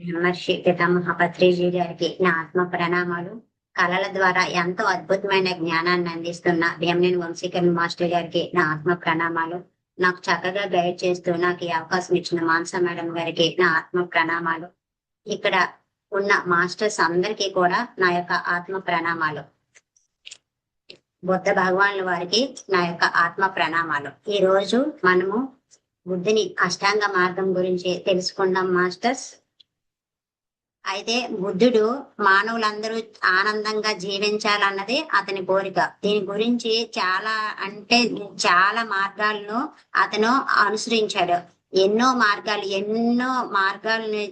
బ్రహ్మర్షి పితామహ పత్రిజీ గారికి నా ఆత్మ ప్రణామాలు. కళల ద్వారా ఎంతో అద్భుతమైన జ్ఞానాన్ని అందిస్తున్న భీమనేని వంశీకరణ మాస్టర్ గారికి నా ఆత్మ ప్రణామాలు. నాకు చక్కగా గైడ్ చేస్తూ నాకు ఈ అవకాశం ఇచ్చిన మానస మేడం గారికి నా ఆత్మ ప్రణామాలు. ఇక్కడ ఉన్న మాస్టర్స్ అందరికీ కూడా నా యొక్క ఆత్మ ప్రణామాలు. బుద్ధ భగవానుల వారికి నా యొక్క ఆత్మ ప్రణామాలు. ఈ రోజు మనము బుద్ధుని అష్టాంగ మార్గం గురించి తెలుసుకుందాం మాస్టర్స్. అయితే బుద్ధుడు మానవులందరూ ఆనందంగా జీవించాలన్నది అతని కోరిక. దీని గురించి చాలా మార్గాలను అతను అనుసరించాడు. ఎన్నో మార్గాలని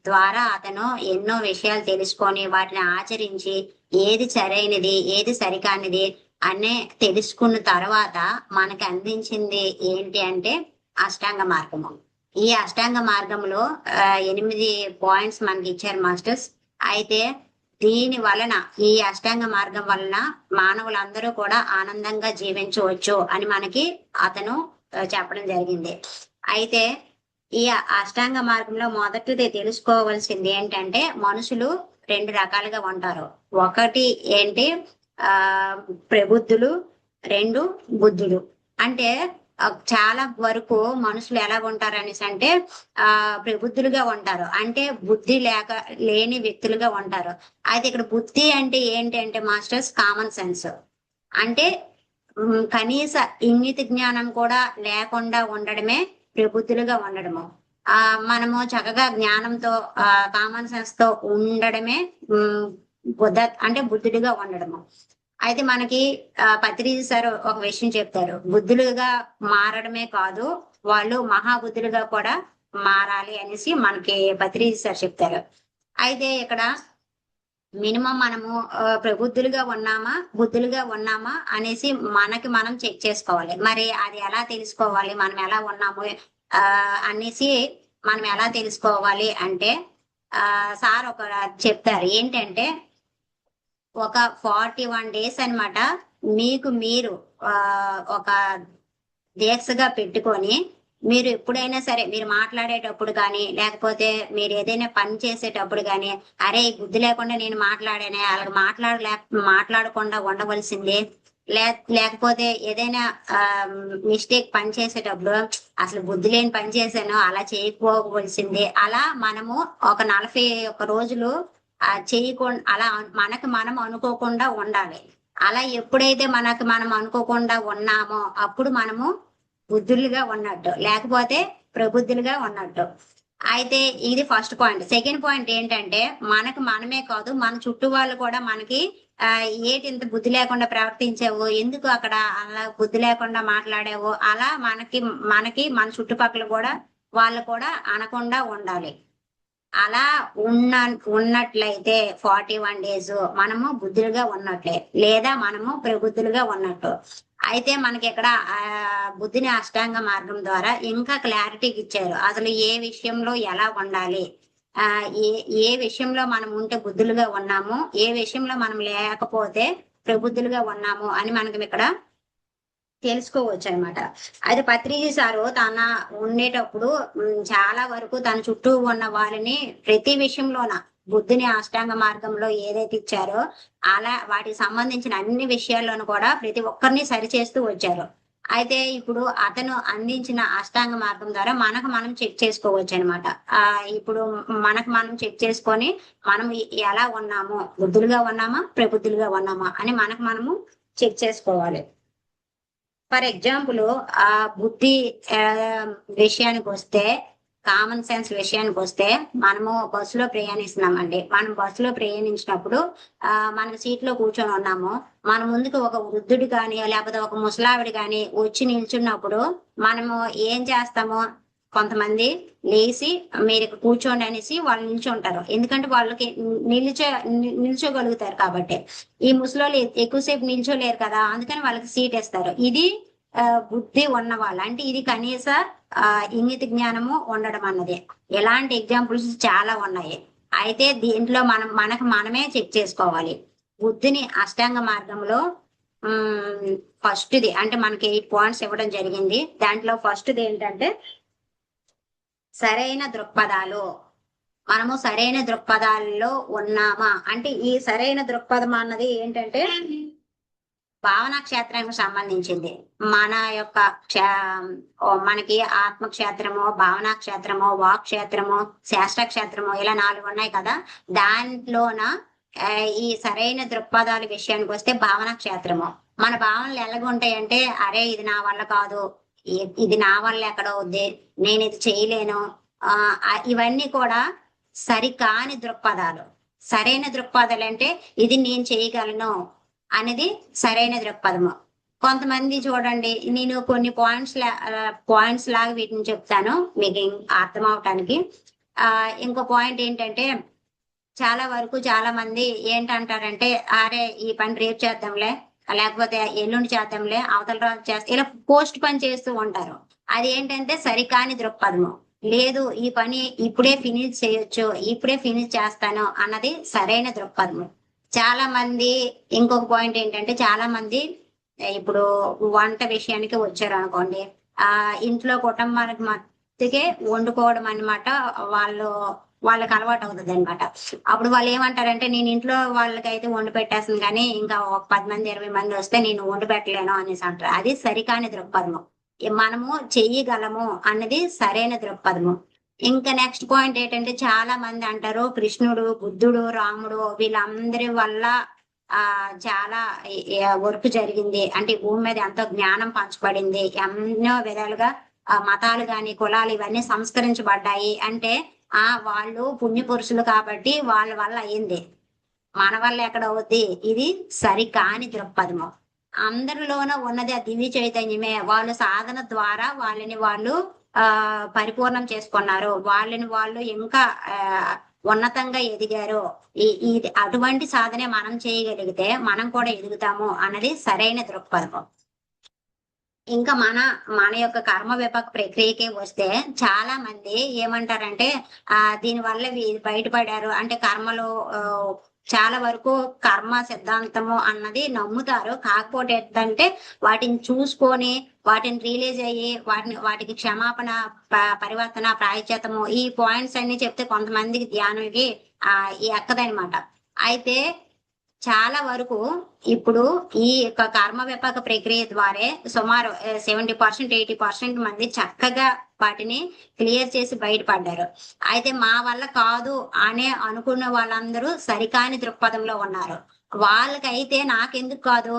ద్వారా అతను ఎన్నో విషయాలు తెలుసుకొని వాటిని ఆచరించి ఏది సరైనది ఏది సరికానిది అనే తెలుసుకున్న తర్వాత మనకి అందించింది ఏంటి అంటే అష్టాంగ మార్గము. ఈ అష్టాంగ మార్గంలో 8 పాయింట్స్ మనకి ఇచ్చారు మాస్టర్స్. అయితే దీని వలన ఈ అష్టాంగ మార్గం వలన మానవులందరూ కూడా ఆనందంగా జీవించవచ్చు అని మనకి అతను చెప్పడం జరిగింది. అయితే ఈ అష్టాంగ మార్గంలో మొదటిది తెలుసుకోవాల్సింది ఏంటంటే మనుషులు 2 రకాలుగా ఉంటారు. ఒకటి ఏంటి ప్రబుద్ధులు, 2 బుద్ధులు. అంటే చాలా వరకు మనుషులు ఎలా ఉంటారు అనేసి అంటే ప్రబుద్ధులుగా ఉంటారు, అంటే బుద్ధి లేని వ్యక్తులుగా ఉంటారు. అయితే ఇక్కడ బుద్ధి అంటే ఏంటి అంటే మాస్టర్స్ కామన్ సెన్స్, అంటే కనీస ఇంగిత జ్ఞానం కూడా లేకుండా ఉండడమే ప్రబుద్ధులుగా ఉండడము. మనము చక్కగా జ్ఞానంతో కామన్ సెన్స్ తో ఉండడమే బుద్ధుడిగా ఉండడము. అయితే మనకి పత్రిజీ సార్ ఒక విషయం చెప్తారు, బుద్ధులుగా మారడమే కాదు వాళ్ళు మహాబుద్ధులుగా కూడా మారాలి అనేసి మనకి పత్రిజీ సార్ చెప్తారు. అయితే ఇక్కడ మినిమం మనము ప్రబుద్ధులుగా ఉన్నామా బుద్ధులుగా ఉన్నామా అనేసి మనకి మనం చెక్ చేసుకోవాలి. మరి అది ఎలా తెలుసుకోవాలి, మనం ఎలా ఉన్నాము అనేసి మనం ఎలా తెలుసుకోవాలి అంటే సార్ ఒక చెప్తారు ఏంటంటే ఒక 41 days అన్నమాట మీకు మీరు ఒక దీక్షగా పెట్టుకొని మీరు ఎప్పుడైనా సరే మీరు మాట్లాడేటప్పుడు కానీ లేకపోతే మీరు ఏదైనా పని చేసేటప్పుడు కానీ అరే బుద్ధి లేకుండా నేను మాట్లాడానే అలాగ మాట్లాడకుండా ఉండవలసిందే, లేకపోతే ఏదైనా మిస్టేక్ పని చేసేటప్పుడు అసలు బుద్ధి లేని పని చేశాను అలా చేయకపోవలసిందే. అలా మనము ఒక 41 రోజులు చేయకుండా అలా మనకు మనం అనుకోకుండా ఉండాలి. అలా ఎప్పుడైతే మనకు మనం అనుకోకుండా ఉన్నామో అప్పుడు మనము బుద్ధులుగా ఉన్నట్టు, లేకపోతే ప్రబుద్ధులుగా ఉన్నట్టు. అయితే ఇది ఫస్ట్ పాయింట్. సెకండ్ పాయింట్ ఏంటంటే మనకు మనమే కాదు మన చుట్టూ వాళ్ళు కూడా మనకి ఏటి ఇంత బుద్ధి లేకుండా ప్రవర్తించావు, ఎందుకు అక్కడ అలా బుద్ధి లేకుండా మాట్లాడావు, అలా మనకి మన చుట్టుపక్కల కూడా వాళ్ళు కూడా అనకుండా ఉండాలి. అలా ఉన్నట్లయితే 41 days మనము బుద్ధులుగా ఉన్నట్లే, లేదా మనము ప్రబుద్ధులుగా ఉన్నట్టు. అయితే మనకి ఇక్కడ బుద్ధిని అష్టాంగ మార్గం ద్వారా ఇంకా క్లారిటీకి ఇచ్చారు అసలు ఏ విషయంలో ఎలా ఉండాలి, ఏ విషయంలో మనం ఉంటే బుద్ధులుగా ఉన్నాము, ఏ విషయంలో మనం లేకపోతే ప్రబుద్ధులుగా ఉన్నాము అని మనకి ఇక్కడ తెలుసుకోవచ్చు అనమాట. అయితే పత్రిజీ సారు తన ఉండేటప్పుడు చాలా వరకు తన చుట్టూ ఉన్న వారిని ప్రతి విషయంలోన బుద్ధుని అష్టాంగ మార్గంలో ఏదైతే ఇచ్చారో అలా వాటికి సంబంధించిన అన్ని విషయాల్లోనూ కూడా ప్రతి ఒక్కరిని సరిచేస్తూ వచ్చారు. అయితే ఇప్పుడు అతను అందించిన అష్టాంగ మార్గం ద్వారా మనకు మనం చెక్ చేసుకోవచ్చు అనమాట. ఇప్పుడు మనకు మనం చెక్ చేసుకొని మనం ఎలా ఉన్నాము, బుద్ధులుగా ఉన్నామా ప్రబుద్ధులుగా ఉన్నామా అని మనకు మనము చెక్ చేసుకోవాలి. ఫర్ ఎగ్జాంపుల్ ఆ బుద్ధి విషయానికి వస్తే, కామన్ సెన్స్ విషయానికి వస్తే మనము బస్సులో ప్రయాణిస్తున్నామండి. మనం బస్సులో ప్రయాణించినప్పుడు మన సీట్ లో కూర్చొని ఉన్నాము, మన ముందుకు ఒక వృద్ధుడు కానీ లేకపోతే ఒక ముసలావిడ కానీ వచ్చి నిల్చున్నప్పుడు మనము ఏం చేస్తాము, కొంతమంది లేచి మీరు కూర్చోండి అనేసి వాళ్ళు నిల్చుంటారు, ఎందుకంటే వాళ్ళకి నిల్చోగలుగుతారు కాబట్టి. ఈ ముసలోళ్ళు ఎక్కువసేపు నిల్చోలేరు కదా, అందుకని వాళ్ళకి సీట్ ఇస్తారు. ఇది బుద్ధి ఉన్న వాళ్ళు, అంటే ఇది కనీస ఇంగిత జ్ఞానము ఉండడం అన్నది. ఎలాంటి ఎగ్జాంపుల్స్ చాలా ఉన్నాయి. అయితే దీంట్లో మనకు మనమే చెక్ చేసుకోవాలి. బుద్ధిని అష్టాంగ మార్గంలో ఫస్ట్ది అంటే మనకి 8 పాయింట్స్ ఇవ్వడం జరిగింది. దాంట్లో ఫస్ట్ది ఏంటంటే సరైన దృక్పథాలు. మనము సరైన దృక్పథాల్లో ఉన్నామా అంటే ఈ సరైన దృక్పథం అన్నది ఏంటంటే భావనా క్షేత్రానికి సంబంధించింది. మన యొక్క మనకి ఆత్మ క్షేత్రము, భావనా క్షేత్రము, వాక్ క్షేత్రము, శాస్త్ర క్షేత్రము ఇలా 4 ఉన్నాయి కదా! దాంట్లోన ఈ సరైన దృక్పథాల విషయానికి వస్తే భావనా క్షేత్రము. మన భావనలు ఎలాగుంటాయంటే, అరే ఇది నా వల్ల కాదు. ఇది నా వల్ల ఎక్కడవుద్ది. నేనిది చేయలేను. ఇవన్నీ కూడా సరికాని దృక్పథాలు. సరైన దృక్పథాలంటే ఇది నేను చేయగలను అనేది సరైన దృక్పథము. కొంతమంది చూడండి, నేను కొన్ని పాయింట్స్ లాగా వీటిని చెప్తాను మీకు అర్థం అవటానికి. ఇంకో పాయింట్ ఏంటంటే, చాలా వరకు చాలా మంది ఏంటంటారంటే, అరే ఈ పని రేపు చేద్దాంలే, లేకపోతే ఎల్లుండి చేద్దాంలే, అవతల రోజు చేస్తా, ఇలా పోస్ట్ పని చేస్తూ ఉంటారు. అది ఏంటంటే సరికాని దృక్పథము. లేదు ఈ పని ఇప్పుడే ఫినిష్ చేయొచ్చు, ఇప్పుడే ఫినిష్ చేస్తాను అన్నది సరైన దృక్పథము. చాలా మంది ఇంకొక పాయింట్ ఏంటంటే, చాలా మంది ఇప్పుడు వంట విషయానికి వచ్చారు అనుకోండి, ఇంట్లో కుటుంబానికి మట్టుకే వండుకోవడం అన్నమాట వాళ్ళకి అలవాటు అవుతుంది అనమాట. అప్పుడు వాళ్ళు ఏమంటారంటే, నేను ఇంట్లో వాళ్ళకైతే వండి పెట్టేస్తుంది కానీ ఇంకా ఒక 10 మంది 20 మంది వస్తే నేను వండి పెట్టలేను అనేసి అంటారు. అది సరికాని దృక్పథము. మనము చెయ్యగలము అన్నది సరైన దృక్పథము. ఇంకా నెక్స్ట్ పాయింట్ ఏంటంటే, చాలా మంది అంటారు కృష్ణుడు, బుద్ధుడు, రాముడు వీళ్ళందరి వల్ల చాలా వర్క్ జరిగింది. అంటే భూమి మీద ఎంతో జ్ఞానం పంచబడింది. ఎన్నో విధాలుగా మతాలు గాని, కులాలు ఇవన్నీ సంస్కరించబడ్డాయి. అంటే వాళ్ళు పుణ్య పురుషులు కాబట్టి వాళ్ళ వల్ల అయింది. మన వల్ల ఎక్కడ అవుద్ది? ఇది సరికాని దృక్పథము. అందరిలోనూ ఉన్నది ఆ దివ్య చైతన్యమే. వాళ్ళు సాధన ద్వారా వాళ్ళని వాళ్ళు పరిపూర్ణం చేసుకున్నారు. వాళ్ళని వాళ్ళు ఇంకా ఉన్నతంగా ఎదిగారు. ఇది అటువంటి సాధనే మనం చేయగలిగితే మనం కూడా ఎదుగుతాము అన్నది సరైన దృక్పథం. ఇంకా మన యొక్క కర్మ విపాక ప్రక్రియకే వస్తే చాలా మంది ఏమంటారంటే, దీని వల్ల బయటపడారు అంటే కర్మలో చాలా వరకు కర్మ సిద్ధాంతము అన్నది నమ్ముతారు. కాకపోతే ఏంటంటే వాటిని చూసుకొని వాటిని రియలైజ్ అయ్యి వాటికి క్షమాపణ, పరివర్తన, ప్రాయశ్చిత్తము ఈ పాయింట్స్ అన్ని చెప్తే కొంతమందికి ధ్యానానికి ఎక్కదనమాట. అయితే చాలా వరకు ఇప్పుడు ఈ యొక్క కర్మ విపాక ప్రక్రియ ద్వారా సుమారు 70% 80% మంది చక్కగా వాటిని క్లియర్ చేసి బయటపడ్డారు. అయితే మా వల్ల కాదు అనే అనుకున్న వాళ్ళందరూ సరికాని దృక్పథంలో ఉన్నారు. వాళ్ళకైతే నాకెందుకు కాదు,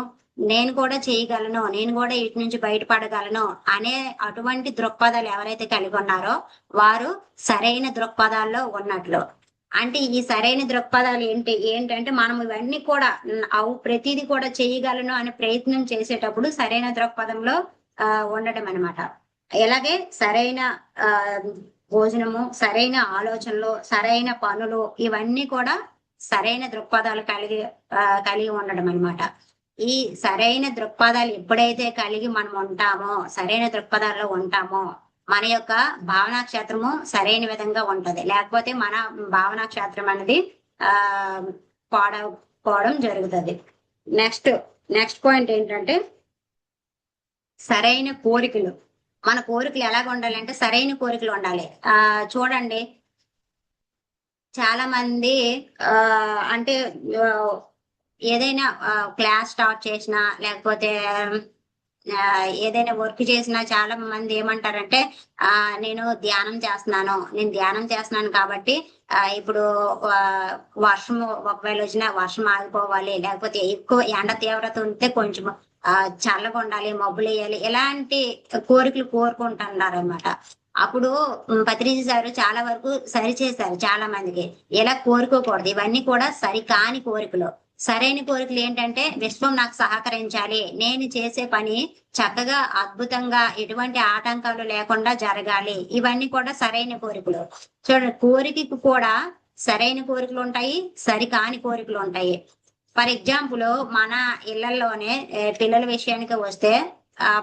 నేను కూడా చేయగలను, నేను కూడా ఇటు నుంచి బయటపడగలను అనే అటువంటి దృక్పథాలు ఎవరైతే కలిగి ఉన్నారో వారు సరైన దృక్పథాల్లో ఉన్నట్లు. అంటే ఈ సరైన దృక్పథాలు ఏంటంటే మనం ఇవన్నీ కూడా ప్రతిదీ కూడా చేయగలను అనే ప్రయత్నం చేసేటప్పుడు సరైన దృక్పథంలో ఉండటం అనమాట. ఇలాగే సరైన భోజనము, సరైన ఆలోచనలు, సరైన పనులు ఇవన్నీ కూడా సరైన దృక్పథాలు కలిగి ఉండడం అనమాట. ఈ సరైన దృక్పథాలు ఎప్పుడైతే కలిగి మనం ఉంటామో, సరైన దృక్పథాల్లో ఉంటామో మన యొక్క భావనా క్షేత్రము సరైన విధంగా ఉంటది. లేకపోతే మన భావనా క్షేత్రం అనేది పాడవడం జరుగుతుంది. నెక్స్ట్ పాయింట్ ఏంటంటే సరైన కోరికలు. మన కోరికలు ఎలాగ ఉండాలంటే సరైన కోరికలు ఉండాలి. చూడండి, చాలా మంది అంటే ఏదైనా క్లాస్ స్టార్ట్ చేసినా లేకపోతే ఏదైనా వర్క్ చేసినా చాలా మంది ఏమంటారంటే, నేను ధ్యానం చేస్తున్నాను కాబట్టి ఇప్పుడు వర్షము ఒకవేళ వచ్చినా వర్షం ఆగిపోవాలి, లేకపోతే ఎక్కువ ఎండ తీవ్రత ఉంటే కొంచెం చల్లగా ఉండాలి, మబ్బులు వేయాలి, ఇలాంటి కోరికలు కోరుకుంటున్నారు అనమాట. అప్పుడు పత్రిజీ సారు చాలా వరకు సరి చేశారు చాలా మందికి. ఇలా కోరుకోకూడదు. ఇవన్నీ కూడా సరికాని కోరికలు. సరైన కోరికలు ఏంటంటే విశ్వం నాకు సహకరించాలి, నేను చేసే పని చక్కగా అద్భుతంగా ఎటువంటి ఆటంకాలు లేకుండా జరగాలి, ఇవన్నీ కూడా సరైన కోరికలు. చూడండి, కోరికకు కూడా సరైన కోరికలు ఉంటాయి, సరికాని కోరికలు ఉంటాయి. ఫర్ ఎగ్జాంపుల్ మన ఇళ్లలోనే పిల్లల విషయానికి వస్తే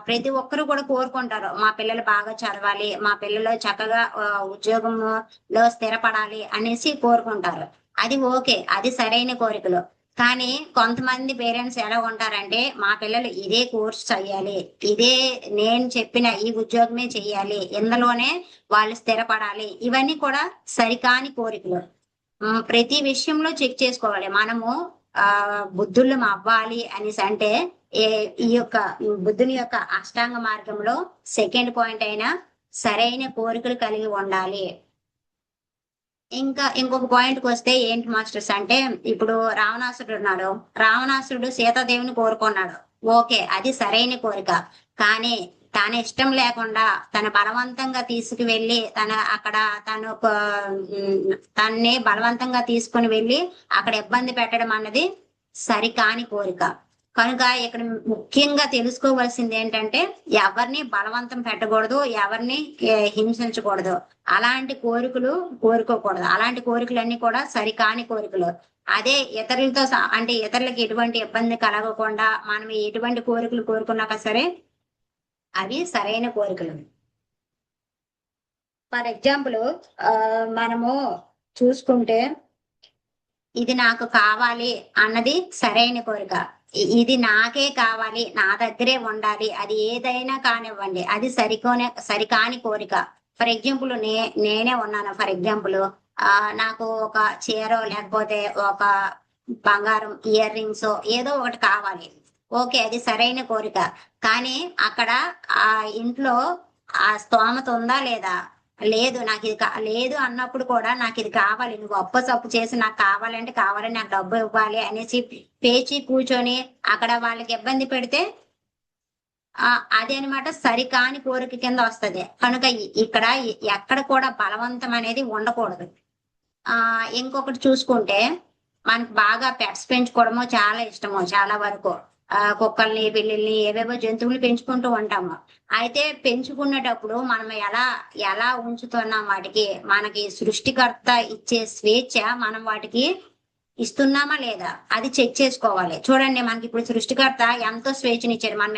ప్రతి ఒక్కరు కూడా కోరుకుంటారు, మా పిల్లలు బాగా చదవాలి, మా పిల్లలు చక్కగా ఉద్యోగంలో స్థిరపడాలి అనేసి కోరుకుంటారు. అది ఓకే, అది సరైన కోరికలు. కానీ కొంతమంది పేరెంట్స్ ఎలా ఉంటారంటే మా పిల్లలు ఇదే కోర్స్ చేయాలి, ఇదే నేను చెప్పిన ఈ ఉద్యోగమే చెయ్యాలి, ఇందులోనే వాళ్ళు స్థిరపడాలి, ఇవన్నీ కూడా సరికాని కోరికలు. ప్రతి విషయంలో చెక్ చేసుకోవాలి మనము. ఆ బుద్ధులం అవ్వాలి అనేసి అంటే ఏ ఈ యొక్క బుద్ధుని యొక్క అష్టాంగ మార్గంలో సెకండ్ పాయింట్ అయినా సరైన కోరికలు కలిగి ఉండాలి. ఇంకా ఇంకొక పాయింట్కి వస్తే ఏంటి మాస్టర్స్ అంటే, ఇప్పుడు రావణాసురుడు ఉన్నాడు. రావణాసురుడు సీతాదేవిని కోరుకున్నాడు. ఓకే, అది సరైన కోరిక. కానీ తన ఇష్టం లేకుండా తన బలవంతంగా తీసుకువెళ్ళి అక్కడ తను తన్ని బలవంతంగా తీసుకుని వెళ్ళి అక్కడ ఇబ్బంది పెట్టడం అన్నది సరికాని కోరిక. కనుక ఇక్కడ ముఖ్యంగా తెలుసుకోవాల్సింది ఏంటంటే, ఎవరిని బలవంతం పెట్టకూడదు, ఎవరిని హింసించకూడదు, అలాంటి కోరికలు కోరుకోకూడదు. అలాంటి కోరికలన్నీ కూడా సరికాని కోరికలు. అదే ఇతరులతో అంటే ఇతరులకు ఎటువంటి ఇబ్బంది కలగకుండా మనం ఎటువంటి కోరికలు కోరుకున్నాక సరే అవి సరైన కోరికలు. ఫర్ ఎగ్జాంపుల్ మనము చూసుకుంటే, ఇది నాకు కావాలి అన్నది సరైన కోరిక. ఇది నాకే కావాలి, నా దగ్గరే ఉండాలి, అది ఏదైనా కానివ్వండి, అది సరికాని కోరిక. ఫర్ ఎగ్జాంపుల్ నేనే ఉన్నాను. ఫర్ ఎగ్జాంపుల్ నాకు ఒక చీర లేకపోతే ఒక బంగారం ఇయర్ రింగ్స్ ఏదో ఒకటి కావాలి. ఓకే, అది సరైన కోరిక. కానీ అక్కడ ఆ ఇంట్లో ఆ స్తోమత ఉందా లేదా? లేదు, నాకు ఇది లేదు అన్నప్పుడు కూడా నాకు ఇది కావాలి, నువ్వు అప్పసప్పు చేసి నాకు కావాలంటే కావాలని నాకు డబ్బు ఇవ్వాలి అనేసి పేచి కూర్చొని అక్కడ వాళ్ళకి ఇబ్బంది పెడితే అది అనమాట సరికాని కోరిక కింద వస్తది. కనుక ఇక్కడ ఎక్కడ కూడా బలవంతం అనేది ఉండకూడదు. ఇంకొకటి చూసుకుంటే, మనకు బాగా పెట్స్ పెంచుకోవడము చాలా ఇష్టము చాలా వరకు. కుక్కల్ని, పిల్లిల్ని, ఏవేవో జంతువులు పెంచుకుంటూ ఉంటాము. అయితే పెంచుకునేటప్పుడు మనం ఎలా ఎలా ఉంచుతున్నాం వాటికి, మనకి సృష్టికర్త ఇచ్చే స్వేచ్ఛ మనం వాటికి ఇస్తున్నామా లేదా అది చెక్ చేసుకోవాలి. చూడండి, మనకి ఇప్పుడు సృష్టికర్త ఎంతో స్వేచ్ఛనిచ్చారు. మనం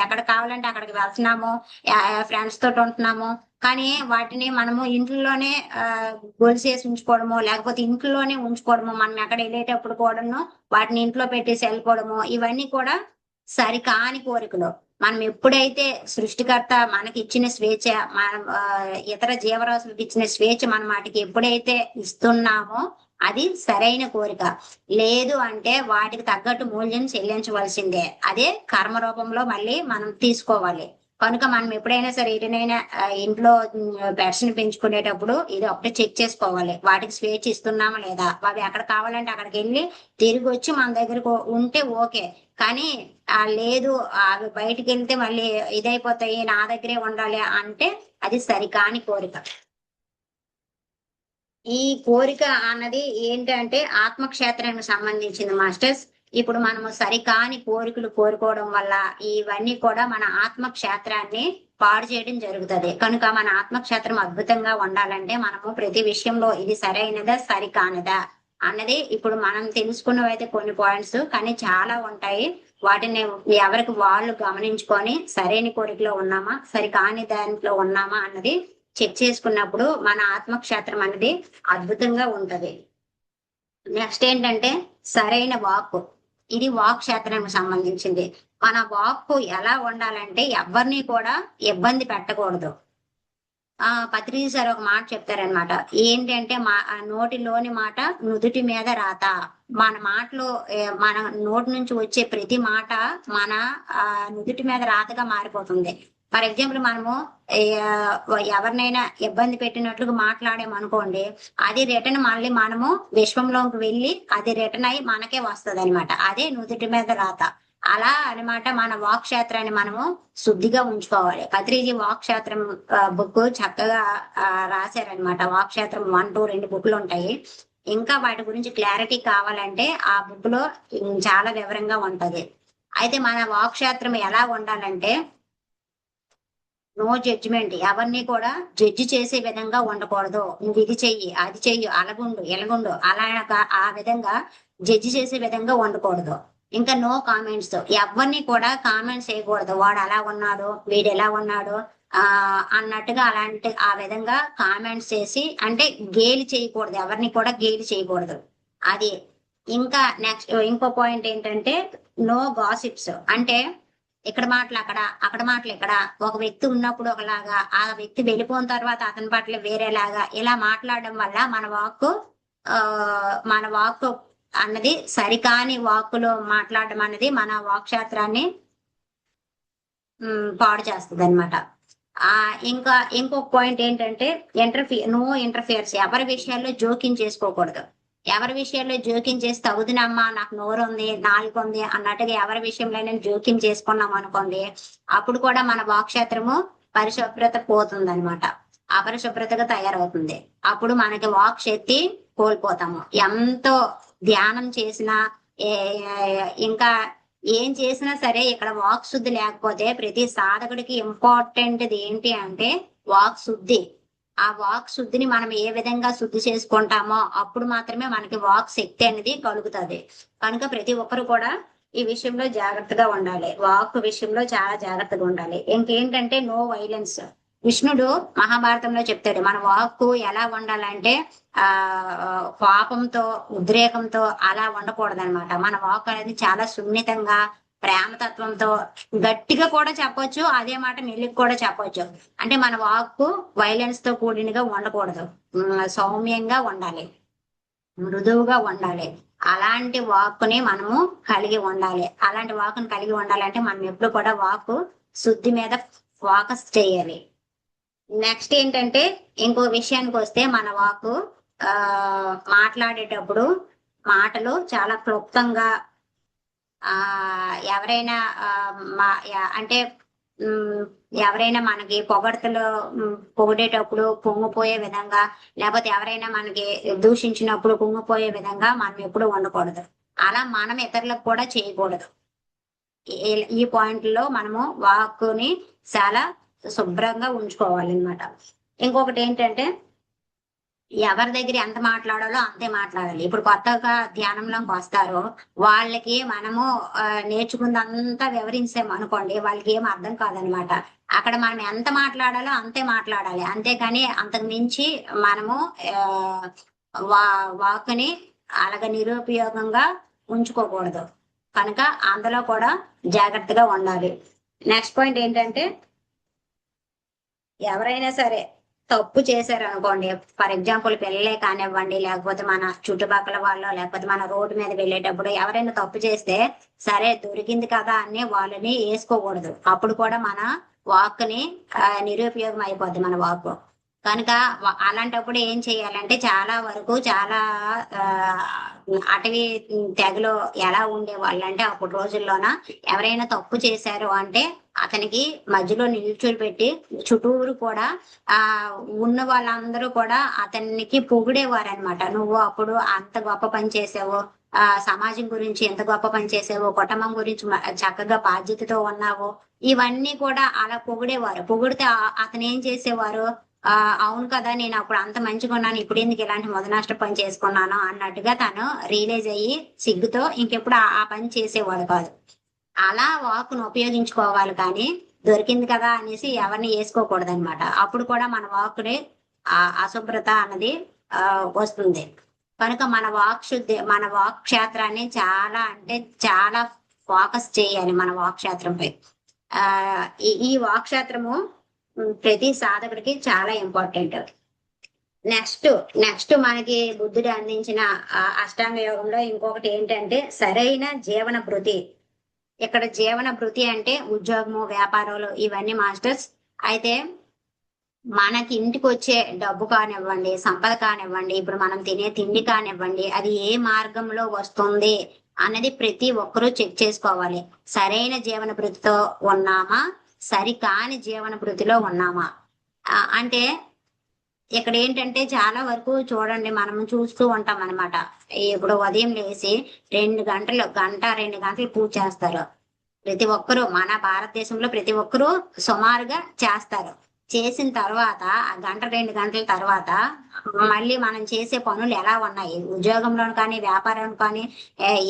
ఎక్కడ కావాలంటే అక్కడికి వెళ్తున్నాము, ఫ్రెండ్స్ తోటి ఉంటున్నాము. కానీ వాటిని మనము ఇంట్లోనే గొలుసేసి ఉంచుకోవడము, లేకపోతే ఇంట్లోనే ఉంచుకోవడము, మనం ఎక్కడ వెళ్ళేటప్పుడు కూడాను వాటిని ఇంట్లో పెట్టేసి వెళ్ళిపోవడము, ఇవన్నీ కూడా సరికాని కోరికలు. మనం ఎప్పుడైతే సృష్టికర్త మనకి ఇచ్చిన స్వేచ్ఛ, మనం ఇతర జీవరాశులకు ఇచ్చిన స్వేచ్ఛ మనం వాటికి ఎప్పుడైతే ఇస్తున్నామో అది సరైన కోరిక. లేదు అంటే వాటికి తగ్గట్టు మూల్యం చెల్లించవలసిందే. అదే కర్మ రూపంలో మళ్ళీ మనం తీసుకోవాలి. కనుక మనం ఎప్పుడైనా సరే ఎటునైనా ఇంట్లో పెట్స్ ని పెంచుకునేటప్పుడు ఇది ఒకటి చెక్ చేసుకోవాలి, వాటికి స్వేచ్ఛ ఇస్తున్నామా లేదా. అవి ఎక్కడ కావాలంటే అక్కడికి వెళ్ళి తిరిగి వచ్చి మన దగ్గరకు ఉంటే ఓకే. కానీ లేదు, అవి బయటికి వెళ్తే మళ్ళీ ఇదైపోతాయి, నా దగ్గరే ఉండాలి అంటే అది సరికాని కోరిక. ఈ కోరిక అన్నది ఏంటంటే ఆత్మక్షేత్రానికి సంబంధించింది మాస్టర్స్. ఇప్పుడు మనము సరికాని కోరికలు కోరుకోవడం వల్ల ఇవన్నీ కూడా మన ఆత్మక్షేత్రాన్ని పాడు చేయడం జరుగుతుంది. కనుక మన ఆత్మక్షేత్రం అద్భుతంగా ఉండాలంటే మనము ప్రతి విషయంలో ఇది సరైనదా సరికానదా అన్నది ఇప్పుడు మనం తెలుసుకున్నవైతే కొన్ని పాయింట్స్, కానీ చాలా ఉంటాయి. వాటిని ఎవరికి వాళ్ళు గమనించుకొని సరైన కోరికలో ఉన్నామా సరికాని దాంట్లో ఉన్నామా అన్నది చెక్ చేసుకున్నప్పుడు మన ఆత్మక్షేత్రం అనేది అద్భుతంగా ఉంటది. నెక్స్ట్ ఏంటంటే సరైన వాక్కు. ఇది వాక్ క్షేత్రానికి సంబంధించింది. మన వాక్కు ఎలా ఉండాలంటే ఎవరిని కూడా ఇబ్బంది పెట్టకూడదు. పత్రిజీ సార్ ఒక మాట చెప్తారనమాట. ఏంటంటే నోటిలోని మాట నుదుటి మీద రాత. మన మాటలు మన నోటి నుంచి వచ్చే ప్రతి మాట మన నుదుటి మీద రాతగా మారిపోతుంది. ఫర్ ఎగ్జాంపుల్ మనము ఎవరినైనా ఇబ్బంది పెట్టినట్లుగా మాట్లాడామనుకోండి, అది రిటర్న్ మళ్ళీ మనము విశ్వంలోకి వెళ్ళి అది రిటర్న్ అయ్యి మనకే వస్తుంది అనమాట. అదే నుదుటి మీద రాత. అలా అనమాట మన వాక్ క్షేత్రాన్ని మనము శుద్ధిగా ఉంచుకోవాలి. పత్రిజీ వాక్ క్షేత్రం బుక్ చక్కగా రాశారనమాట. వాక్ క్షేత్రం 1, 2 2 బుక్లు ఉంటాయి. ఇంకా వాటి గురించి క్లారిటీ కావాలంటే ఆ బుక్ లో చాలా వివరంగా ఉంటది. అయితే మన వాక్ క్షేత్రం ఎలా ఉండాలంటే నో జడ్జిమెంట్. ఎవరిని కూడా జడ్జి చేసే విధంగా ఉండకూడదు. నువ్వు ఇది చెయ్యి, అది చెయ్యి, అలాగుండు ఎలాగుండు అలా ఆ విధంగా జడ్జి చేసే విధంగా ఉండకూడదు. ఇంకా నో కామెంట్స్. ఎవరిని కూడా కామెంట్స్ చేయకూడదు. వాడు అలా ఉన్నాడు, వీడు ఎలా ఉన్నాడు అన్నట్టుగా ఆ విధంగా కామెంట్స్ చేసి అంటే గేలి చేయకూడదు. ఎవరిని కూడా గేలి చేయకూడదు. అది ఇంకా నెక్స్ట్ ఇంకో పాయింట్ ఏంటంటే నో గాసిప్స్. అంటే ఇక్కడ మాటలు అక్కడ, అక్కడ మాటలు ఇక్కడ, ఒక వ్యక్తి ఉన్నప్పుడు ఒకలాగా, ఆ వ్యక్తి వెళ్ళిపోయిన తర్వాత అతని పట్ల వేరేలాగా ఇలా మాట్లాడడం వల్ల మన వాక్ అన్నది సరికాని వాక్కులో మాట్లాడడం అనేది మన వాక్శాస్త్రాన్ని పాడు చేస్తుంది అనమాట. ఇంకా ఇంకొక పాయింట్ ఏంటంటే నో ఇంటర్ఫియర్స్. ఎవరి విషయాల్లో జోక్యం చేసుకోకూడదు. ఎవరి విషయాల్లో జోక్యం చేసి తగుదినమ్మా నాకు నోరు ఉంది నాలుగు ఉంది అన్నట్టుగా ఎవరి విషయంలో జోక్యం చేసుకున్నాం అనుకోండి, అప్పుడు కూడా మన వాక్క్షేత్రము పరిశుభ్రత పోతుంది అనమాట, అపరిశుభ్రతగా తయారవుతుంది. అప్పుడు మనకి వాక్ శక్తి కోల్పోతాము. ఎంతో ధ్యానం చేసినా ఇంకా ఏం చేసినా సరే ఇక్కడ వాక్ శుద్ధి లేకపోతే ప్రతి సాధకుడికి ఇంపార్టెంట్ ఏంటి అంటే వాక్ శుద్ధి. ఆ వాక్ శుద్ధిని మనం ఏ విధంగా శుద్ధి చేసుకుంటామో అప్పుడు మాత్రమే మనకి వాక్ శక్తి అనేది కలుగుతుంది. కనుక ప్రతి ఒక్కరు కూడా ఈ విషయంలో జాగ్రత్తగా ఉండాలి. వాక్ విషయంలో చాలా జాగ్రత్తగా ఉండాలి. ఇంకేంటంటే నో వైలెన్స్. కృష్ణుడు మహాభారతంలో చెప్తాడు మన వాక్కు ఎలా ఉండాలంటే పాపంతో ఉద్రేకంతో అలా ఉండకూడదు అనమాట. మన వాక్ అనేది చాలా సున్నితంగా ప్రేమతత్వంతో గట్టిగా కూడా చెప్పొచ్చు, అదే మాట మెల్లికి కూడా చెప్పొచ్చు. అంటే మన వాక్కు వైలెన్స్ తో కూడినగా ఉండకూడదు, సౌమ్యంగా ఉండాలి, మృదువుగా ఉండాలి. అలాంటి వాక్కుని మనము కలిగి ఉండాలి. అలాంటి వాక్కుని కలిగి ఉండాలంటే మనం ఎప్పుడు కూడా వాక్కు శుద్ధి మీద ఫోకస్ చేయాలి. నెక్స్ట్ ఏంటంటే ఇంకో విషయానికి వస్తే మన వాక్కు మాట్లాడేటప్పుడు మాటలు చాలా క్లుప్తంగా ఎవరైనా అంటే ఎవరైనా మనకి పొగిడేటప్పుడు పొంగిపోయే విధంగా, లేకపోతే ఎవరైనా మనకి దూషించినప్పుడు పొంగిపోయే విధంగా మనం ఎప్పుడు ఉండకూడదు. అలా మనం ఇతరులకు కూడా చేయకూడదు. ఈ పాయింట్లో మనము వాక్కుని చాలా శుభ్రంగా ఉంచుకోవాలన్నమాట. ఇంకొకటి ఏంటంటే ఎవరి దగ్గర ఎంత మాట్లాడాలో అంతే మాట్లాడాలి. ఇప్పుడు కొత్తగా ధ్యానంలోకి వస్తారో వాళ్ళకి మనము నేర్చుకుందంతా వివరించాము అనుకోండి, వాళ్ళకి ఏం అర్థం కాదనమాట. అక్కడ మనం ఎంత మాట్లాడాలో అంతే మాట్లాడాలి, అంతేకాని అంతకు మించి మనము వాక్కుని అలాగ నిరుపయోగంగా ఉంచుకోకూడదు. కనుక అందులో కూడా జాగ్రత్తగా ఉండాలి. నెక్స్ట్ పాయింట్ ఏంటంటే ఎవరైనా సరే తప్పు చేశారు అనుకోండి, ఫర్ ఎగ్జాంపుల్ పిల్లలే కానివ్వండి, లేకపోతే మన చుట్టుపక్కల వాళ్ళు, లేకపోతే మన రోడ్డు మీద వెళ్ళేటప్పుడు ఎవరైనా తప్పు చేస్తే సరే దొరికింది కదా అని వాళ్ళని వేసుకోకూడదు. అప్పుడు కూడా మన వాక్ని నిరుపయోగం అయిపోద్ది మన వాక్. కనుక అలాంటప్పుడు ఏం చేయాలంటే చాలా వరకు చాలా అటవీ తెగలో ఎలా ఉండేవాళ్ళు అంటే అప్పుడు రోజుల్లోన ఎవరైనా తప్పు చేశారు అంటే అతనికి మధ్యలో నిల్చొని పెట్టి చుట్టూరు కూడా ఉన్న వాళ్ళందరూ కూడా అతనికి పొగిడేవారు అనమాట. నువ్వు అప్పుడు అంత గొప్ప పని చేసావు, సమాజం గురించి ఎంత గొప్ప పని చేసావు, కుటుంబం గురించి చక్కగా బాధ్యతతో ఉన్నావు, ఇవన్నీ కూడా అలా పొగిడేవారు. పొగిడితే అతను ఏం చేసేవారు, అవును కదా నేను అప్పుడు అంత మంచిగా ఉన్నాను, ఇప్పుడు ఎందుకు ఇలాంటి మొదనష్ట పని చేసుకున్నాను అన్నట్టుగా తను రియలైజ్ అయ్యి సిగ్గుతో ఇంకెప్పుడు ఆ పని చేసేవాడు కాదు. అలా వాక్కును ఉపయోగించుకోవాలి, కానీ దొరికింది కదా అనేసి ఎవరిని వేసుకోకూడదు అనమాట. అప్పుడు కూడా మన వాక్కుని అశుభ్రత అన్నది వస్తుంది. కనుక మన వాక్ శుద్ధి, మన వాక్ క్షేత్రాన్ని చాలా అంటే చాలా ఫోకస్ చేయాలి మన వాక్ క్షేత్రంపై. ఈ వాక్ క్షేత్రము ప్రతి సాధకుడికి చాలా ఇంపార్టెంట్. నెక్స్ట్ మనకి బుద్ధుడు అందించిన అష్టాంగ యోగంలో ఇంకొకటి ఏంటంటే సరైన జీవన భృతి. ఇక్కడ జీవన భృతి అంటే ఉద్యోగము, వ్యాపారాలు ఇవన్నీ మాస్టర్స్. అయితే మనకి ఇంటికి వచ్చే డబ్బు కానివ్వండి, సంపద కానివ్వండి, ఇప్పుడు మనం తినే తిండి కానివ్వండి, అది ఏ మార్గంలో వస్తుంది అన్నది ప్రతి ఒక్కరూ చెక్ చేసుకోవాలి. సరైన జీవన భృతితో ఉన్నామా, సరికాని జీవన భృతిలో ఉన్నామా అంటే ఇక్కడ ఏంటంటే చాలా వరకు చూడండి మనం చూస్తూ ఉంటాం అనమాట. ఇప్పుడు ఉదయం లేచి 2 గంటలు 2 గంటలు పూజ చేస్తారు ప్రతి ఒక్కరూ. మన భారతదేశంలో ప్రతి ఒక్కరూ సుమారుగా చేస్తారు. చేసిన తర్వాత 1-2 గంటల తర్వాత మళ్ళీ మనం చేసే పనులు ఎలా ఉన్నాయి, ఉద్యోగంలో కానీ వ్యాపారం కానీ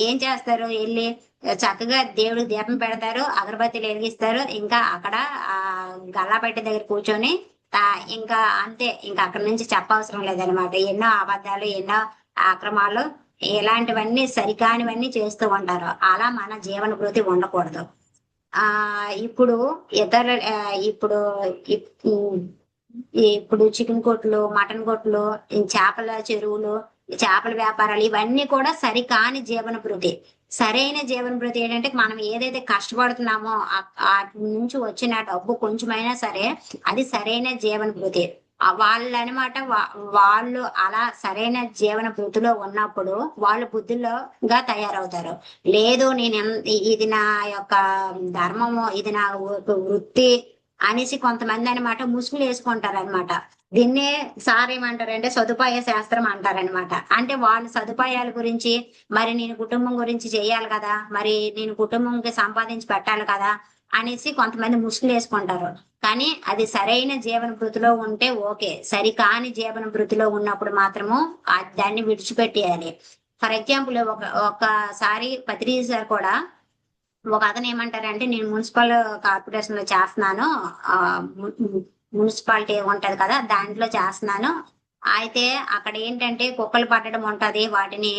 ఏం చేస్తారు, వెళ్ళి చక్కగా దేవుడికి దీపం పెడతారు, అగరబత్తిలు వెలిగిస్తారు, ఇంకా అక్కడ గల్లాపెట్టె దగ్గర కూర్చొని ఇంకా అంతే, ఇంకా అక్కడి నుంచి చెప్పవసరం లేదనమాట. ఎన్నో అబద్ధాలు, ఎన్నో అక్రమాలు ఇలాంటివన్నీ సరికానివన్నీ చేస్తూ ఉంటారు. అలా మన జీవన భృతి ఉండకూడదు. ఆ ఇప్పుడు ఇతర ఇప్పుడు ఇప్పుడు చికెన్ కొట్లు, మటన్ కొట్లు, ఈ చేపల చెరువులు, చేపల వ్యాపారాలు ఇవన్నీ కూడా సరికాని జీవన భృతి. సరైన జీవన భృతి ఏంటంటే మనం ఏదైతే కష్టపడుతున్నామో వాటి నుంచి వచ్చిన డబ్బు కొంచెమైనా సరే అది సరైన జీవన భృతి. వాళ్ళు అనమాట వాళ్ళు అలా సరైన జీవన భృతిలో ఉన్నప్పుడు వాళ్ళు బుద్ధిలోగా తయారవుతారు. లేదు ఇది నా యొక్క ధర్మము, ఇది నా వృత్తి అనేసి కొంతమంది అనమాట ముసుగులు వేసుకుంటారు అనమాట. దీన్నే సార్ ఏమంటారంటే సదుపాయ శాస్త్రం అంటారనమాట. అంటే వాళ్ళ సదుపాయాల గురించి, మరి నేను కుటుంబం గురించి చెయ్యాలి కదా, మరి నేను కుటుంబంకి సంపాదించి పెట్టాలి కదా అనేసి కొంతమంది ముసుగులు వేసుకుంటారు. కానీ అది సరైన జీవన భృతిలో ఉంటే ఓకే, సరికాని జీవన భృతిలో ఉన్నప్పుడు మాత్రము దాన్ని విడిచిపెట్టేయాలి. ఫర్ ఎగ్జాంపుల్ ఒకసారి పత్రి సార్ కూడా ఒక అతను ఏమంటారంటే నేను మున్సిపల్ కార్పొరేషన్ లో చేస్తున్నాను, మున్సిపాలిటీ ఉంటది కదా దాంట్లో చేస్తున్నాను. అయితే అక్కడ ఏంటంటే కుక్కలు పట్టడం ఉంటది, వాటిని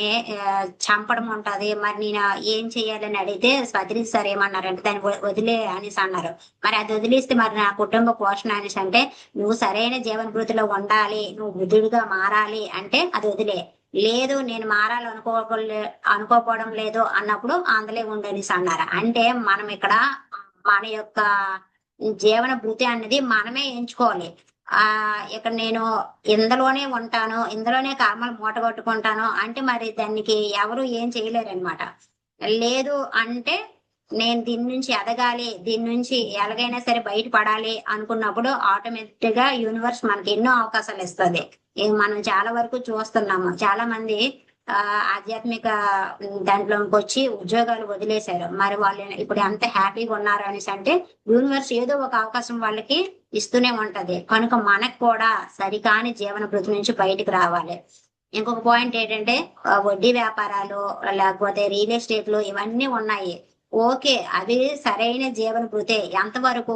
చంపడం ఉంటది. మరి నేను ఏం చెయ్యాలని అడిగితే పత్రి సార్ ఏమన్నారంటే దాన్ని వదిలే అనేసి అన్నారు. మరి అది వదిలేస్తే మరి నా కుటుంబ పోషణ అనేసి అంటే నువ్వు సరైన జీవన భృతిలో ఉండాలి, నువ్వు బుద్ధుడిగా మారాలి అంటే అది వదిలే. లేదు నేను మారాలి అనుకోపోవడం లేదు అన్నప్పుడు అందులో ఉండనేసి అన్నారు. అంటే మనం ఇక్కడ మన యొక్క జీవన భృతి అనేది మనమే ఎంచుకోవాలి. ఇక్కడ నేను ఇందులోనే ఉంటాను, ఇందులోనే కర్మలు మూట కొట్టుకుంటాను అంటే మరి దానికి ఎవరు ఏం చేయలేరన్నమాట. లేదు అంటే నేను దీని నుంచి ఎదగాలి, దీని నుంచి ఎలాగైనా సరే బయటపడాలి అనుకున్నప్పుడు ఆటోమేటిక్ గా యూనివర్స్ మనకి ఎన్నో అవకాశాలు ఇస్తుంది. మనం చాలా వరకు చూస్తున్నాము. చాలా మంది ఆధ్యాత్మిక దాంట్లోకి వచ్చి ఉద్యోగాలు వదిలేశారు. మరి వాళ్ళు ఇప్పుడు ఎంత హ్యాపీగా ఉన్నారు అనేసి అంటే యూనివర్స్ ఏదో ఒక అవకాశం వాళ్ళకి ఇస్తూనే ఉంటది. కనుక మనకు కూడా సరికాని జీవన భృతి నుంచి బయటకు రావాలి. ఇంకొక పాయింట్ ఏంటంటే వడ్డీ వ్యాపారాలు లేకపోతే రియల్ ఎస్టేట్లు ఇవన్నీ ఉన్నాయి. ఓకే, అది సరైన జీవన భృతే. ఎంతవరకు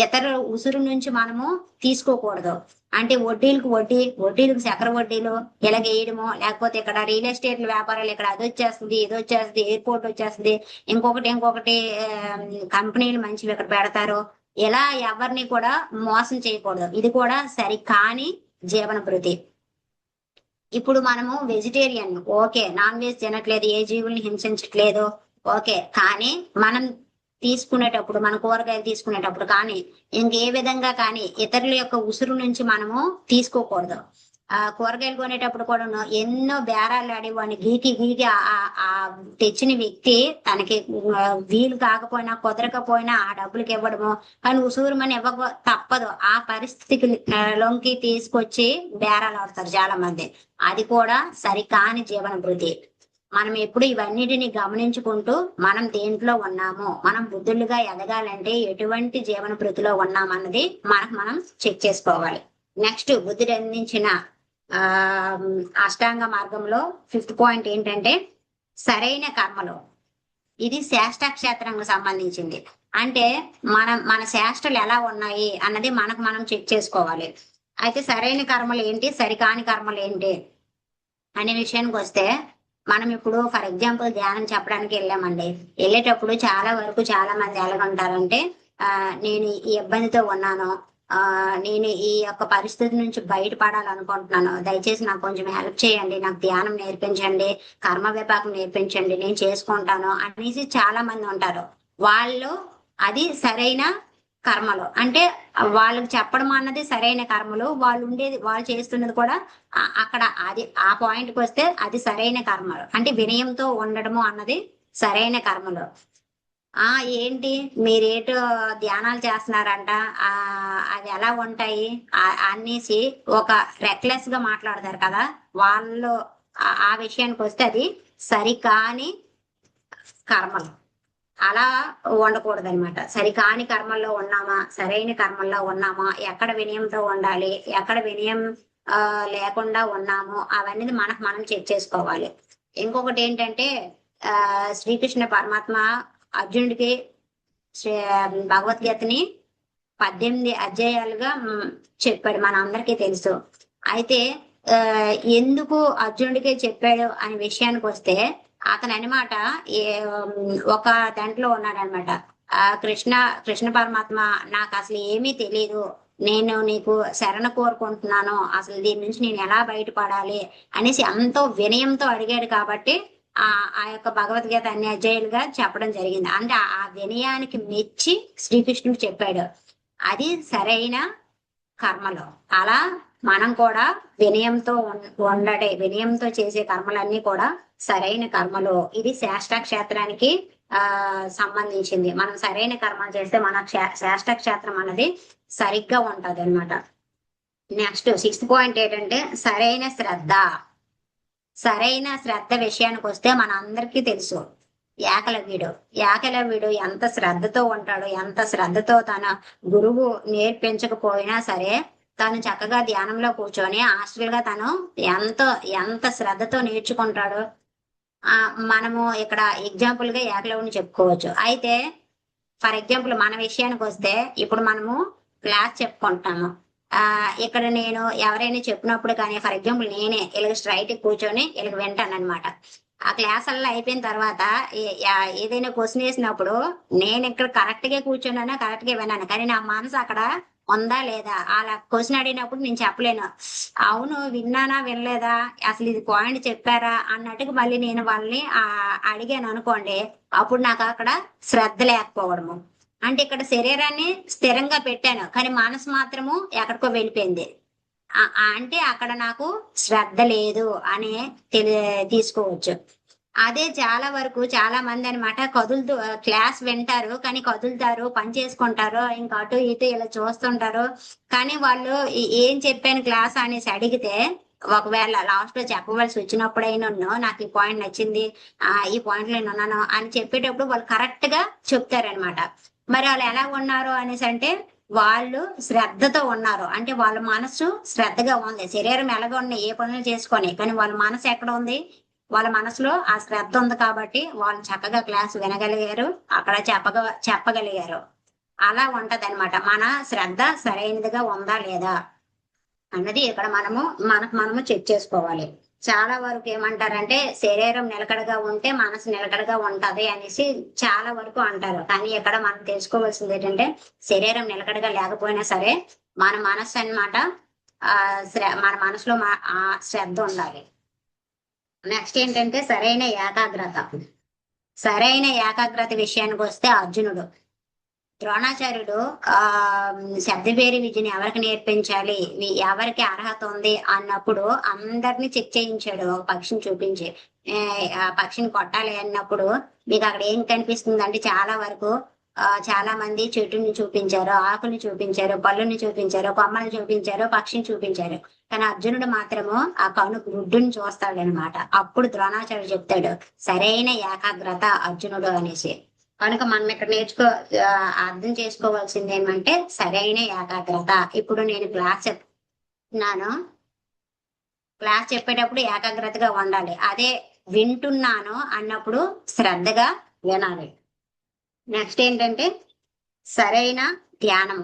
ఇతరుల ఉసురు నుంచి మనము తీసుకోకూడదు. అంటే వడ్డీలకు చక్ర వడ్డీలు ఇలాగ వేయడము, లేకపోతే ఇక్కడ రియల్ ఎస్టేట్ వ్యాపారాలు ఇక్కడ అది వచ్చేస్తుంది, ఇది వచ్చేస్తుంది, ఎయిర్పోర్ట్ వచ్చేస్తుంది, ఇంకొకటి కంపెనీలు మంచివి ఇక్కడ పెడతారు. ఇలా ఎవరిని కూడా మోసం చేయకూడదు. ఇది కూడా సరికాని జీవన భృతి. ఇప్పుడు మనము వెజిటేరియన్, ఓకే, నాన్ వెజ్ తినట్లేదు, ఏ జీవుల్ని హింసించట్లేదు, ఓకే. కానీ మనం తీసుకునేటప్పుడు, మన కూరగాయలు తీసుకునేటప్పుడు కానీ ఇంకే విధంగా కానీ ఇతరుల యొక్క ఉసురు నుంచి మనము తీసుకోకూడదు. కూరగాయలు కొనేటప్పుడు కూడా ఎన్నో బేరాలు ఆడి వాడిని గీకి ఆ తెచ్చిన వ్యక్తి తనకి వీలు కాకపోయినా కుదరకపోయినా ఆ డబ్బులకి ఇవ్వడము, కానీ ఉసూరు మన ఇవ్వక తప్పదు. ఆ పరిస్థితికి లొంకి తీసుకొచ్చి బేరాలు ఆడతారు చాలా మంది. అది కూడా సరికాని జీవన భృతి. మనం ఎప్పుడు ఇవన్నిటిని గమనించుకుంటూ మనం దేంట్లో ఉన్నామో, మనం బుద్ధులుగా ఎదగాలంటే ఎటువంటి జీవన భృతిలో ఉన్నామన్నది మనం చెక్ చేసుకోవాలి. నెక్స్ట్ బుద్ధుడు అందించిన అష్టాంగ మార్గంలో 5th పాయింట్ ఏంటంటే సరైన కర్మలు. ఇది శాస్త్రాక్షేత్రంకు సంబంధించింది. అంటే మన శాస్త్రాలు ఎలా ఉన్నాయి అన్నది మనం చెక్ చేసుకోవాలి. అయితే సరైన కర్మలు ఏంటి, సరికాని కర్మలు ఏంటి అనే విషయానికి వస్తే మనం ఇప్పుడు ఫర్ ఎగ్జాంపుల్ ధ్యానం చెప్పడానికి వెళ్ళామండి. వెళ్ళేటప్పుడు చాలా వరకు చాలా మంది ఎలాగంటారంటే నేను ఈ ఇబ్బందితో ఉన్నాను, నేను ఈ యొక్క పరిస్థితి నుంచి బయటపడాలనుకుంటున్నాను, దయచేసి నాకు కొంచెం హెల్ప్ చేయండి, నాకు ధ్యానం నేర్పించండి, కర్మ విపాకం నేర్పించండి, నేను చేసుకుంటాను అనేసి చాలా మంది ఉంటారు. వాళ్ళు అది సరైన కర్మలు అంటే వాళ్ళకి చెప్పడం అన్నది సరైన కర్మలు. వాళ్ళు చేస్తున్నది కూడా అక్కడ అది ఆ పాయింట్కి వస్తే అది సరైన కర్మలు. అంటే వినయంతో ఉండడము అన్నది సరైన కర్మలు. ఏంటి మీరేటో ధ్యానాలు చేస్తున్నారంట, అవి ఎలా ఉంటాయి అనేసి ఒక రెక్లెస్ గా మాట్లాడతారు కదా, వాళ్ళు ఆ విషయానికి వస్తే అది సరికాని కర్మలు. అలా ఉండకూడదు అనమాట. సరికాని కర్మల్లో ఉన్నామా, సరైన కర్మల్లో ఉన్నామా, ఎక్కడ వినయంతో ఉండాలి, ఎక్కడ వినయం లేకుండా ఉన్నాము అవన్నీ మనం చెక్ చేసుకోవాలి. ఇంకొకటి ఏంటంటే శ్రీకృష్ణ పరమాత్మ అర్జునుడికి భగవద్గీతని 18 అధ్యాయాలుగా చెప్పాడు, మన అందరికీ తెలుసు. అయితే ఆ, ఎందుకు అర్జునుడికే చెప్పాడు అనే విషయానికి వస్తే అతని అనమాట ఒక దాంట్లో ఉన్నాడనమాట. ఆ కృష్ణ పరమాత్మ, నాకు అసలు ఏమీ తెలియదు, నేను నీకు శరణ కోరుకుంటున్నాను, అసలు దీని నుంచి నేను ఎలా బయటపడాలి అనేసి ఎంతో వినయంతో అడిగాడు కాబట్టి ఆ ఆ యొక్క భగవద్గీత అన్ని అధ్యాయులుగా చెప్పడం జరిగింది. అంటే ఆ వినయానికి మెచ్చి శ్రీకృష్ణుడు చెప్పాడు. అది సరైన కర్మలు. అలా మనం కూడా వినయంతో వినయంతో చేసే కర్మలన్నీ కూడా సరైన కర్మలు. ఇది శాస్త్ర క్షేత్రానికి సంబంధించింది. మనం సరైన కర్మలు చేస్తే మన శాస్త్ర క్షేత్రం అన్నది సరిగ్గా ఉంటది అనమాట. నెక్స్ట్ 6th పాయింట్ ఏంటంటే సరైన శ్రద్ధ. సరైన శ్రద్ధ విషయానికి వస్తే మన అందరికీ తెలుసు ఏకలవ్యుడు ఎంత శ్రద్ధతో ఉంటాడో, ఎంత శ్రద్ధతో తన గురువు నేర్పించకపోయినా సరే తను చక్కగా ధ్యానంలో కూర్చొని హాస్టల్ గా తను ఎంత శ్రద్ధతో నేర్చుకుంటాడో మనము ఇక్కడ ఎగ్జాంపుల్ గా ఏకలవ్యుని చెప్పుకోవచ్చు. అయితే ఫర్ ఎగ్జాంపుల్ మన విషయానికి వస్తే ఇప్పుడు మనము క్లాస్ చెప్పుకుంటాము. ఇక్కడ నేను ఎవరైనా చెప్పినప్పుడు కానీ ఫర్ ఎగ్జాంపుల్ నేనే ఇలాగ స్ట్రైట్ కూర్చొని ఇలాగ వింటాను అనమాట. ఆ క్లాస్ అలా అయిపోయిన తర్వాత ఏదైనా క్వశ్చన్ వేసినప్పుడు నేను ఇక్కడ కరెక్ట్ గా కూర్చున్నాను, కరెక్ట్ గా విన్నాను, కానీ నా మనసు అక్కడ ఉందా లేదా. అలా క్వశ్చన్ అడిగినప్పుడు నేను చెప్పలేను అవును విన్నానా వినలేదా, అసలు ఇది పాయింట్ చెప్పారా అన్నట్టుగా మళ్ళీ నేను వాళ్ళని అడిగాను అనుకోండి, అప్పుడు నాకు అక్కడ శ్రద్ధ లేకపోవడము. అంటే ఇక్కడ శరీరాన్ని స్థిరంగా పెట్టాను కానీ మనసు మాత్రము ఎక్కడికో వెళ్ళిపోయింది. అంటే అక్కడ నాకు శ్రద్ధ లేదు అని తీసుకోవచ్చు. అదే చాలా వరకు చాలా మంది అనమాట కదులుతూ క్లాస్ వింటారు కానీ కదులుతారు, పని చేసుకుంటారు, ఇంకా అటు ఇటు ఇలా చూస్తుంటారు. కానీ వాళ్ళు ఏం చెప్పాను క్లాస్ అనేసి అడిగితే ఒకవేళ లాస్ట్ లో చెప్పవలసి వచ్చినప్పుడైనా నాకు ఈ పాయింట్ నచ్చింది, ఈ పాయింట్ లో నేను ఉన్నాను అని చెప్పేటప్పుడు వాళ్ళు కరెక్ట్ గా చెప్తారనమాట. మరి వాళ్ళు ఎలా ఉన్నారు అనేసి అంటే వాళ్ళు శ్రద్ధతో ఉన్నారు. అంటే వాళ్ళ మనసు శ్రద్ధగా ఉంది. శరీరం ఎలాగ ఉన్నాయి ఏ పనులు చేసుకొని, కానీ వాళ్ళ మనసు ఎక్కడ ఉంది, వాళ్ళ మనసులో ఆ శ్రద్ధ ఉంది కాబట్టి వాళ్ళు చక్కగా క్లాస్ వినగలిగారు, అక్కడ చెప్పగలిగారు. అలా ఉంటది అనమాట. మన శ్రద్ధ సరైనదిగా ఉందా లేదా అన్నది ఇక్కడ మనము చెక్ చేసుకోవాలి. చాలా వరకు ఏమంటారంటే శరీరం నిలకడగా ఉంటే మనసు నిలకడగా ఉంటది అనేసి చాలా వరకు అంటారు. కానీ ఇక్కడ మనం తెలుసుకోవాల్సింది ఏంటంటే శరీరం నిలకడగా లేకపోయినా సరే మన మనసు అనమాట మన మనసులో శ్రద్ధ ఉండాలి. నెక్స్ట్ ఏంటంటే సరైన ఏకాగ్రత. సరైన ఏకాగ్రత విషయానికి వస్తే అర్జునుడు ద్రోణాచార్యుడు శబ్దవేరి విద్యని ఎవరికి నేర్పించాలి, ఎవరికి అర్హత ఉంది అన్నప్పుడు అందరినీ చెక్ చేయించాడు. పక్షిని చూపించి ఆ పక్షిని కొట్టాలి అన్నప్పుడు మీకు అక్కడ ఏం కనిపిస్తుంది అంటే చాలా వరకు చాలా మంది చెట్టుని చూపించారు, ఆకుని చూపించారు, పళ్ళుని చూపించారు, కొమ్మని చూపించారు, పక్షిని చూపించారు. కానీ అర్జునుడు మాత్రము ఆ గుడ్డుని చూస్తాడు అనమాట. అప్పుడు ద్రోణాచార్యుడు చెప్తాడు సరైన ఏకాగ్రత అర్జునుడు అనేసి. కనుక మనం ఇక్కడ అర్థం చేసుకోవాల్సింది ఏమంటే సరైన ఏకాగ్రత. ఇప్పుడు నేను క్లాస్ చెప్తున్నాను, క్లాస్ చెప్పేటప్పుడు ఏకాగ్రతగా ఉండాలి. అదే వింటున్నాను అన్నప్పుడు శ్రద్ధగా వినాలి. నెక్స్ట్ ఏంటంటే సరైన ధ్యానం.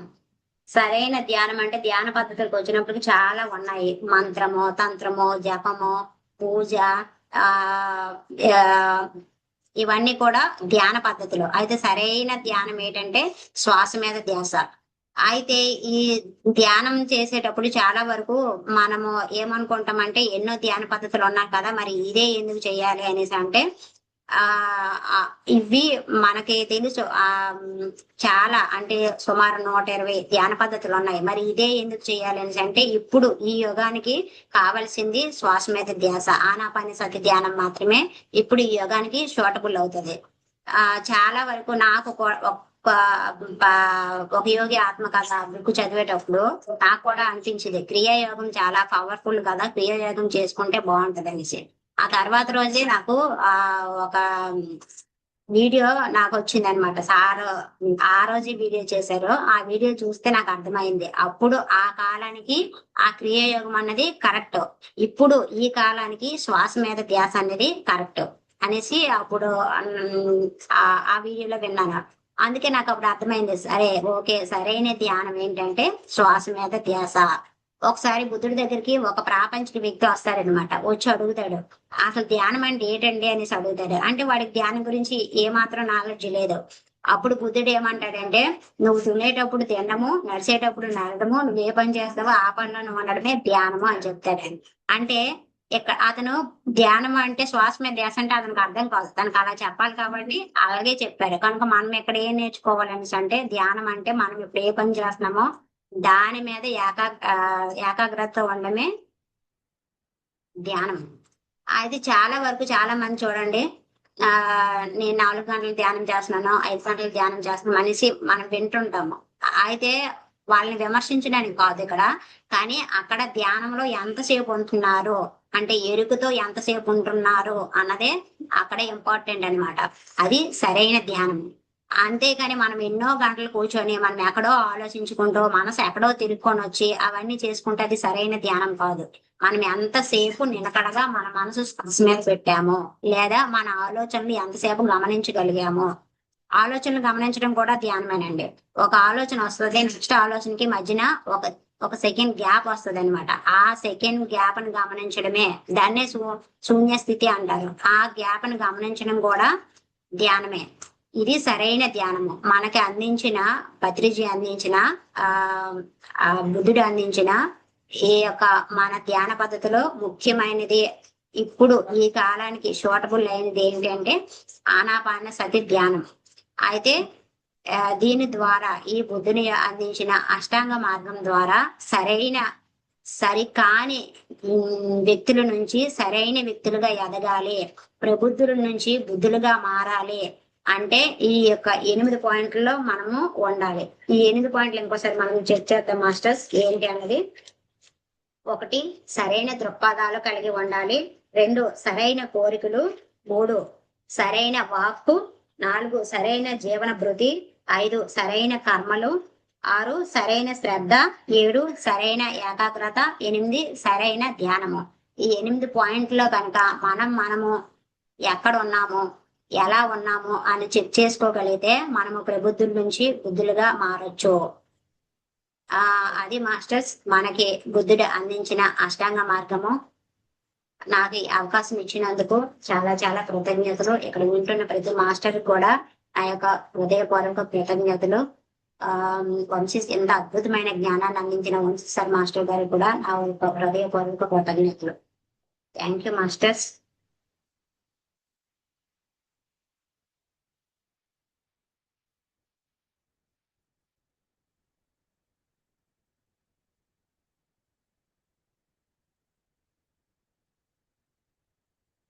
సరైన ధ్యానం అంటే ధ్యాన పద్ధతులకు వచ్చినప్పుడు చాలా ఉన్నాయి. మంత్రము, తంత్రము, జపము, పూజ, ఇవన్నీ కూడా ధ్యాన పద్ధతులు. అయితే సరైన ధ్యానం ఏంటంటే శ్వాస మీద ధ్యాస. అయితే ఈ ధ్యానం చేసేటప్పుడు చాలా వరకు మనము ఏమనుకుంటామంటే ఎన్నో ధ్యాన పద్ధతులు ఉన్నాయి కదా, మరి ఇదే ఎందుకు చేయాలి అనేసి అంటే ఇవి మనకి తెలుసు. చాలా అంటే సుమారు 120 ధ్యాన పద్ధతులు ఉన్నాయి. మరి ఇదే ఎందుకు చేయాలి అనేసి అంటే ఇప్పుడు ఈ యుగానికి కావాల్సింది శ్వాస మీద ధ్యాస, ఆనాపానసతి ధ్యానం మాత్రమే ఇప్పుడు ఈ యుగానికి సూటబుల్ అవుతుంది. చాలా వరకు నాకు ఒక యోగి ఆత్మకథ బుక్ చదివేటప్పుడు నాకు కూడా అనిపించింది క్రియాయోగం చాలా పవర్ఫుల్ కదా, క్రియాయోగం చేసుకుంటే బాగుంటది అనేసి. ఆ తర్వాత రోజే నాకు ఒక వీడియో నాకు వచ్చింది అనమాట. సార్ ఆ రోజే వీడియో చేశారు. ఆ వీడియో చూస్తే నాకు అర్థమైంది అప్పుడు ఆ కాలానికి ఆ క్రియాయోగం అన్నది కరెక్ట్, ఇప్పుడు ఈ కాలానికి శ్వాస మీద ధ్యాస అనేది కరెక్ట్ అనేసి అప్పుడు ఆ వీడియోలో విన్నాను. అందుకే నాకు అప్పుడు అర్థమైంది సరే ఓకే సరైన ధ్యానం ఏంటంటే శ్వాస మీద ధ్యాస. ఒకసారి బుద్ధుడి దగ్గరికి ఒక ప్రాపంచిక వ్యక్తి వస్తారనమాట. వచ్చి అడుగుతాడు, అసలు ధ్యానం అంటే ఏంటండి అనేసి అడుగుతాడు. అంటే వాడికి ధ్యానం గురించి ఏమాత్రం నాలెడ్జ్ లేదు. అప్పుడు బుద్ధుడు ఏమంటాడంటే, నువ్వు తినేటప్పుడు తినడము, నడిచేటప్పుడు నడవడము, నువ్వు ఏ పని చేస్తావో ఆ పనిలో నువ్వు ఉండడమే ధ్యానము అని చెప్తాడు. అంటే ఇక్కడ అతను ధ్యానం అంటే శ్వాస మీద ధ్యాస అంటే అతనికి అర్థం కాదు, తనకు అలా చెప్పాలి కాబట్టి అలాగే చెప్పాడు. కనుక మనం ఇక్కడ ఏం నేర్చుకోవాలనేసి అంటే, ధ్యానం అంటే మనం ఇప్పుడు ఏ పని చేస్తున్నామో దాని మీద ఏకాగ్రత ఉండడమే ధ్యానం. అది చాలా వరకు చాలా మంది చూడండి, ఆ నేను 4 గంటలు ధ్యానం చేస్తున్నాను, 5 గంటలు ధ్యానం చేస్తున్నాం అనేసి మనం వింటుంటాము. అయితే వాళ్ళని విమర్శించడానికి కాదు ఇక్కడ, కానీ అక్కడ ధ్యానంలో ఎంతసేపు ఉంటున్నారు అంటే ఎరుకుతో ఎంతసేపు ఉంటున్నారు అన్నదే అక్కడ ఇంపార్టెంట్ అన్నమాట. అది సరైన ధ్యానం. అంతేకాని మనం ఎన్నో గంటలు కూర్చొని మనం ఎక్కడో ఆలోచించుకుంటూ మనసు ఎక్కడో తిరుక్కొని వచ్చి అవన్నీ చేసుకుంటే అది సరైన ధ్యానం కాదు. మనం ఎంతసేపు నిలకడగా మన మనసు శ్వాస మీద పెట్టామో, లేదా మన ఆలోచనలు ఎంతసేపు గమనించగలిగామో. ఆలోచనలు గమనించడం కూడా ధ్యానమేనండి. ఒక ఆలోచన వస్తుంది, నెక్స్ట్ ఆలోచనకి మధ్యన ఒక ఒక సెకండ్ గ్యాప్ వస్తుంది అనమాట. ఆ సెకండ్ గ్యాప్ ని గమనించడమే దాన్నే శూన్య స్థితి అంటారు. ఆ గ్యాప్ ని గమనించడం కూడా ధ్యానమే. ఇది సరైన ధ్యానము. మనకి అందించిన పత్రిజీ అందించిన ఆ ఆ బుద్ధుడు అందించిన ఈ యొక్క మన ధ్యాన పద్ధతిలో ముఖ్యమైనది, ఇప్పుడు ఈ కాలానికి సూటబుల్ అయినది ఏంటి అంటే ఆనాపాన సతి ధ్యానం. అయితే దీని ద్వారా ఈ బుద్ధుని అందించిన అష్టాంగ మార్గం ద్వారా సరికాని వ్యక్తుల నుంచి సరైన వ్యక్తులుగా ఎదగాలి, ప్రబుద్ధుల నుంచి బుద్ధులుగా మారాలి అంటే ఈ యొక్క 8 పాయింట్లలో మనము ఉండాలి. ఈ 8 పాయింట్లు ఇంకోసారి మనం చెక్ చేద్దాం మాస్టర్స్, ఏంటి అన్నది. 1, సరైన దృక్పథాలు కలిగి ఉండాలి. 2, సరైన కోరికలు. 3, సరైన వాక్కు. 4, సరైన జీవన భృతి. 5, సరైన కర్మలు. 6, సరైన శ్రద్ధ. 7, సరైన ఏకాగ్రత. 8, సరైన ధ్యానము. ఈ 8 పాయింట్లో కనుక మనము ఎక్కడ ఉన్నాము, ఎలా ఉన్నాము అని చెక్ చేసుకోగలిగితే మనము ప్రబుద్ధుల నుంచి బుద్ధులుగా మారొచ్చు. అది మాస్టర్స్ మనకి బుద్ధుడు అందించిన అష్టాంగ మార్గము. నాకు ఈ అవకాశం ఇచ్చినందుకు చాలా చాలా కృతజ్ఞతలు. ఇక్కడ వింటున్న ప్రతి మాస్టర్ కూడా నా యొక్క హృదయపూర్వక కృతజ్ఞతలు. వంశీ ఎంత అద్భుతమైన జ్ఞానాన్ని అందించిన వంశీ సార్ మాస్టర్ గారు కూడా నా హృదయపూర్వక కృతజ్ఞతలు. Thank you masters.